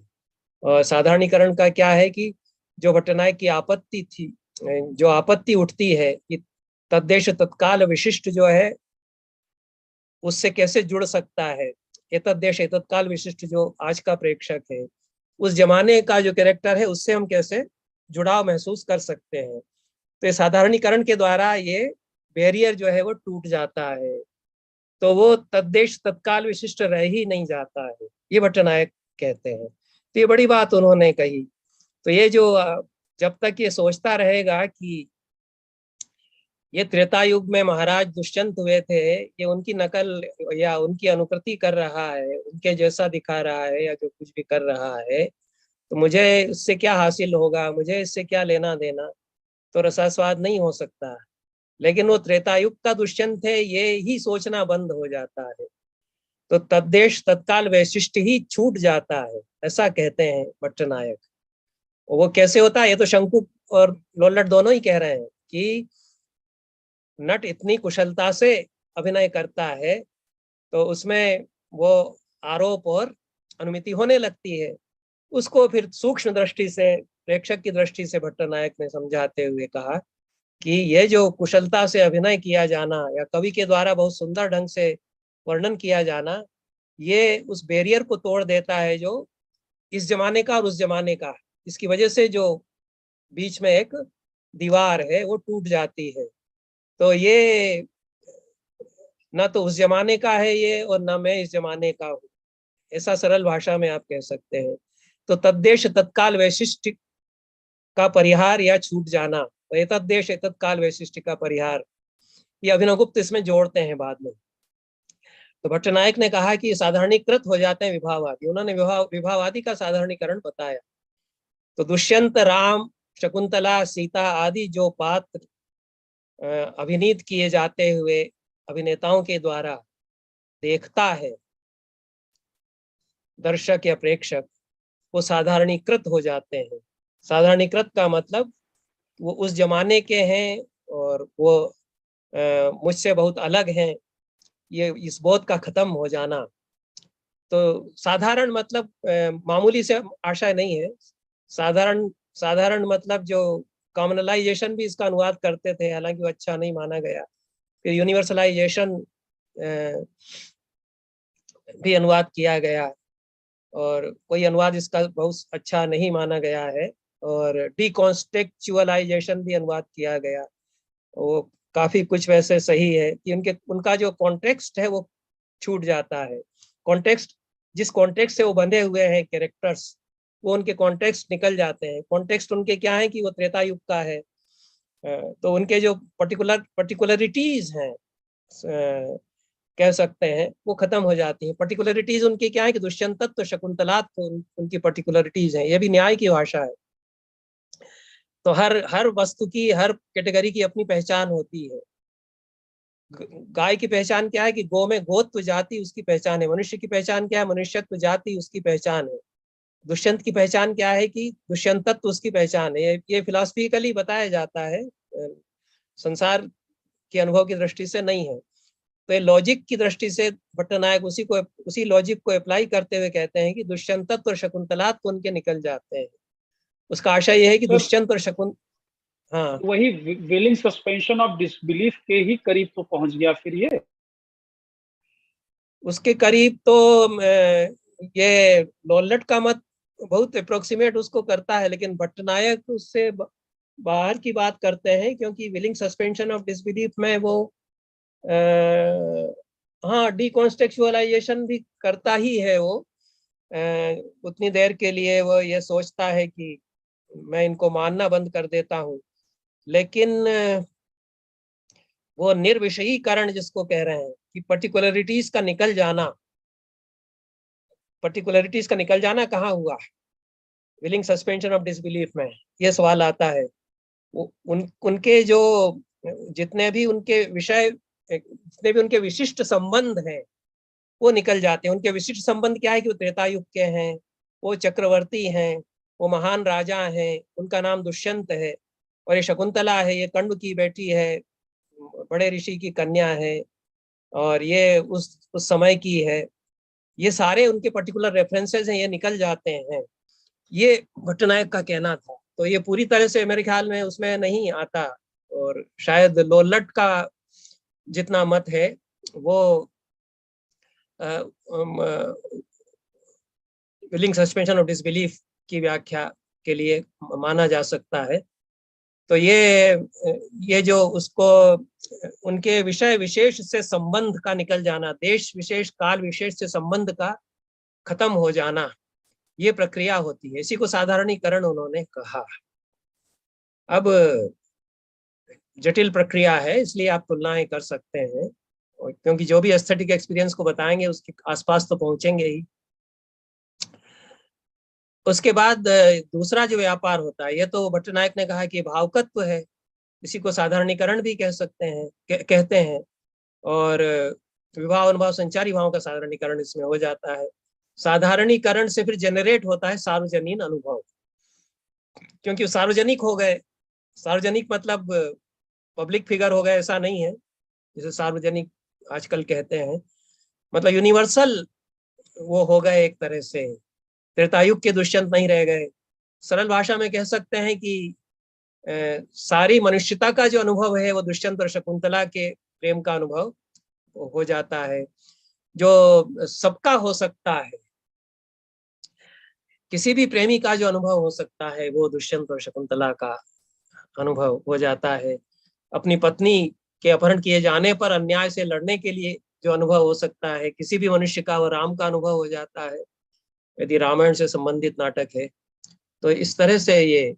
और साधारणीकरण का क्या है कि जो भट्टनायक की आपत्ति थी, जो आपत्ति उठती है कि तद्देश तत्काल विशिष्ट जो है उससे कैसे जुड़ सकता है, ये तद्देश तत्काल विशिष्ट जो आज का प्रेक्षक है, उस जमाने का जो कैरेक्टर है उससे हम कैसे जुड़ाव महसूस कर सकते हैं। तो ये साधारणीकरण के द्वारा ये बैरियर जो है वो टूट जाता है, तो वो तद्देश तत्काल विशिष्ट रह ही नहीं जाता है, ये भट्टनायक कहते हैं। तो ये बड़ी बात उन्होंने कही। तो ये जो जब तक ये सोचता रहेगा कि ये त्रेता युग में महाराज दुष्यंत हुए थे, ये उनकी नकल या उनकी अनुकृति कर रहा है, उनके जैसा दिखा रहा है या जो कुछ भी कर रहा है, तो मुझे इससे क्या हासिल होगा, मुझे इससे क्या लेना देना, तो रसास्वाद नहीं हो सकता। लेकिन वो त्रेतायुग का दुष्यंत है, ये ही सोचना बंद हो जाता है। तो तद्देश तत्काल वैशिष्ट ही छूट जाता है, ऐसा कहते हैं भट्टनायक। वो कैसे होता है, ये तो शंकुक और लोल्लट दोनों ही कह रहे हैं कि नट इतनी कुशलता से अभिनय करता है तो उसमें वो आरोप और अनुमिति होने लगती है। उसको फिर सूक्ष्म दृष्टि से, प्रेक्षक की दृष्टि से भट्टनायक ने समझाते हुए कहा कि ये जो कुशलता से अभिनय किया जाना या कवि के द्वारा बहुत सुंदर ढंग से वर्णन किया जाना, ये उस बैरियर को तोड़ देता है जो इस जमाने का और उस जमाने का, इसकी वजह से जो बीच में एक दीवार है वो टूट जाती है। तो ये ना तो उस जमाने का है ये, और ना मैं इस जमाने का हूँ, ऐसा सरल भाषा में आप कह सकते हैं। तो तद्देश तत्काल वैशिष्ट का परिहार या छूट जाना, तो ये तद्देश तत्काल वैशिष्ट का परिहार, ये अभिनवगुप्त इसमें जोड़ते हैं बाद में। तो भट्टनायक ने कहा कि साधारणीकृत हो जाते हैं विभावादी। उन्होंने विभावादी का साधारणीकरण बताया। तो दुष्यंत, राम, शकुंतला, सीता आदि जो पात्र अभिनीत किए जाते हुए अभिनेताओं के द्वारा देखता है दर्शक या प्रेक्षक, वो साधारणीकृत हो जाते हैं। साधारणीकृत का मतलब वो उस जमाने के हैं और वो मुझसे बहुत अलग हैं, ये इस बोध का खत्म हो जाना। तो साधारण मतलब मामूली से आशय नहीं है। साधारण साधारण मतलब जो कॉमनलाइजेशन भी इसका अनुवाद करते थे, हालांकि वो अच्छा नहीं माना गया। फिर यूनिवर्सलाइजेशन भी अनुवाद किया गया और कोई अनुवाद इसका बहुत अच्छा नहीं माना गया है। और डिकॉन्टेक्चुअलाइजेशन भी अनुवाद किया गया, वो काफी कुछ वैसे सही है कि उनका जो कॉन्टेक्स्ट है वो छूट जाता है। कॉन्टेक्स्ट, जिस कॉन्टेक्स्ट से वो बंधे हुए हैं कैरेक्टर्स, वो उनके कॉन्टेक्स्ट निकल जाते हैं। कॉन्टेक्स्ट उनके क्या है कि वो त्रेता युग का है, तो उनके जो पर्टिकुलरिटीज हैं कह सकते हैं वो खत्म हो जाती हैं। पर्टिकुलरिटीज उनकी क्या है कि दुष्यंत तो शकुंतलात तो उनकी पर्टिकुलरिटीज हैं। ये भी न्याय की भाषा है। तो हर हर वस्तु की, हर कैटेगरी की अपनी पहचान होती है। गाय की पहचान क्या है कि गो में गोत्व जाति उसकी पहचान है। मनुष्य की पहचान क्या है? मनुष्यत्व जाति उसकी पहचान है। दुष्यंत की पहचान क्या है कि दुष्यंतत्व उसकी पहचान है। ये फिलोसफिकली बताया जाता है, संसार के अनुभव की दृष्टि से नहीं है। तो ये लॉजिक की दृष्टि से भट्टनायक उसी लॉजिक को अप्लाई करते हुए कहते हैं कि दुष्यंतत्व और शकुंतलात को उनके निकल जाते हैं। उसका आशय यह है कि दुष्यंत और शकुंत हाँ, वही विलिंग सस्पेंशन ऑफ डिसबिलीफ के ही करीब तो पहुंच गया फिर ये। उसके करीब तो ये लोल्लट का मत बहुत अप्रोक्सीमेट उसको करता है, लेकिन भट्टनायक उससे बाहर की बात करते हैं, क्योंकि विलिंग सस्पेंशन ऑफ डिसबिलीफ में वो हाँ डिकॉन्टेक्चुअलाइजेशन भी करता ही है। वो उतनी देर के लिए वो ये सोचता है कि मैं इनको मानना बंद कर देता हूँ, लेकिन वो निर्विषयीकरण जिसको कह रहे हैं कि पर्टिकुलरिटीज का निकल जाना, पर्टिकुलरिटीज का निकल जाना कहाँ हुआ? विलिंग सस्पेंशन ऑफ डिसबिलीफ में ये सवाल आता है। उनके जो जितने भी उनके विषय, जितने भी उनके विशिष्ट संबंध हैं वो निकल जाते हैं। उनके विशिष्ट संबंध क्या है कि वो त्रेता युग के हैं, वो चक्रवर्ती हैं, वो महान राजा हैं, उनका नाम दुष्यंत है, और ये शकुंतला है, ये कण्व की बेटी है, बड़े ऋषि की कन्या है, और ये उस समय की है। ये सारे उनके पर्टिकुलर रेफरेंसेस हैं, ये निकल जाते हैं। ये भट्टनायक का कहना था। तो ये पूरी तरह से मेरे ख्याल में उसमें नहीं आता, और शायद लोल्लट का जितना मत है वो विलिंग सस्पेंशन ऑफ डिसबिलीफ की व्याख्या के लिए माना जा सकता है। तो ये जो उसको उनके विषय विशेष से संबंध का निकल जाना, देश विशेष काल विशेष से संबंध का खत्म हो जाना, ये प्रक्रिया होती है। इसी को साधारणीकरण उन्होंने कहा। अब जटिल प्रक्रिया है, इसलिए आप तुलनाएं कर सकते हैं, क्योंकि जो भी एस्थेटिक एक्सपीरियंस को बताएंगे उसके आसपास तो पहुंचेंगे ही। उसके बाद दूसरा जो व्यापार होता है, ये तो भट्टनायक ने कहा कि भावकत्व है, इसी को साधारणीकरण भी कह सकते हैं, कहते हैं। और विभाव अनुभव संचारी भावों का साधारणीकरण इसमें हो जाता है। साधारणीकरण से फिर जनरेट होता है सार्वजनीन अनुभव, क्योंकि सार्वजनिक हो गए। सार्वजनिक मतलब पब्लिक फिगर हो गए ऐसा नहीं है, जिसे सार्वजनिक आजकल कहते हैं। मतलब यूनिवर्सल वो हो गए एक तरह से, त्रेतायुग के दुष्यंत नहीं रह गए। सरल भाषा में कह सकते हैं कि सारी मनुष्यता का जो अनुभव है वो दुष्यंत और शकुंतला के प्रेम का अनुभव हो जाता है, जो सबका हो सकता है। किसी भी प्रेमी का जो अनुभव हो सकता है वो दुष्यंत और शकुंतला का अनुभव हो जाता है। अपनी पत्नी के अपहरण किए जाने पर अन्याय से लड़ने के लिए जो अनुभव हो सकता है किसी भी मनुष्य का, वो राम का अनुभव हो जाता है, यदि रामायण से संबंधित नाटक है। तो इस तरह से ये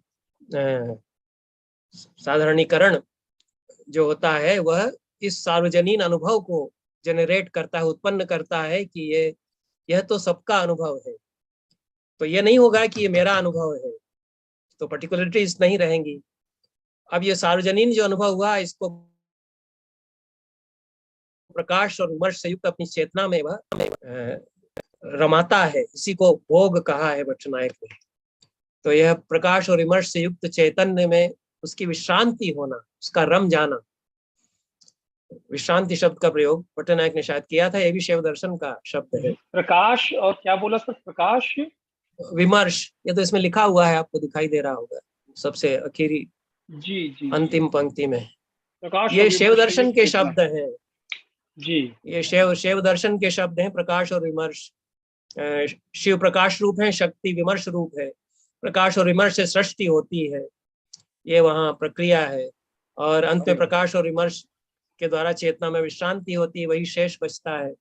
साधारणीकरण जो होता है वह इस सार्वजनीन अनुभव को जनरेट करता है, उत्पन्न करता है कि यह तो सबका अनुभव है, तो ये नहीं होगा कि ये मेरा अनुभव है, तो पर्टिकुलरिटीज नहीं रहेंगी। अब ये सार्वजनीन जो अनुभव हुआ, इसको प्रकाश और विमर्श से युक्त अपनी चेतना में वह रमाता है, इसी को भोग कहा है पट्टनायक ने। तो यह प्रकाश और विमर्श से युक्त चैतन्य में उसकी विश्रांति होना, उसका रम जाना, विश्रांति शब्द का प्रयोग पट्टनायक ने शायद किया था, यह भी शैव दर्शन का शब्द है। प्रकाश और क्या बोला सर? प्रकाश विमर्श, ये तो इसमें लिखा हुआ है, आपको दिखाई दे रहा होगा सबसे आखिरी जी अंतिम पंक्ति में। प्रकाश ये शैव दर्शन के शब्द हैं जी, ये शैव दर्शन के शब्द हैं, प्रकाश और विमर्श। शिव प्रकाश रूप है, शक्ति विमर्श रूप है। प्रकाश और विमर्श से सृष्टि होती है, ये वहाँ प्रक्रिया है, और अंत में प्रकाश और विमर्श के द्वारा चेतना में विश्रांति होती है, वही शेष बचता है।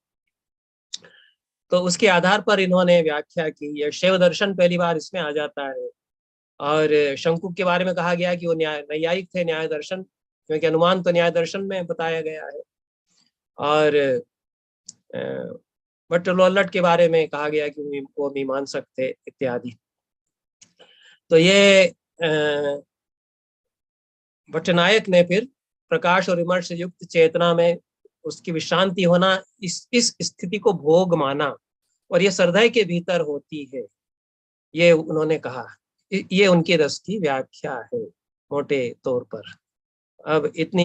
तो उसके आधार पर इन्होंने व्याख्या की। यह शैव दर्शन पहली बार इसमें आ जाता है। और शंकु के बारे में कहा गया कि वो नैयायिक थे, न्याय दर्शन, क्योंकि अनुमान तो न्याय दर्शन में बताया गया है। और भट्टलोल्लट के बारे में कहा गया कि वो मीमांसक थे इत्यादि। तो ये भट्टनायक ने फिर प्रकाश और विमर्श से युक्त चेतना में उसकी विश्रांति होना, इस स्थिति को भोग माना, और ये हृदय के भीतर होती है, ये उन्होंने कहा। ये उनकी रस की व्याख्या है मोटे तौर पर। अब इतनी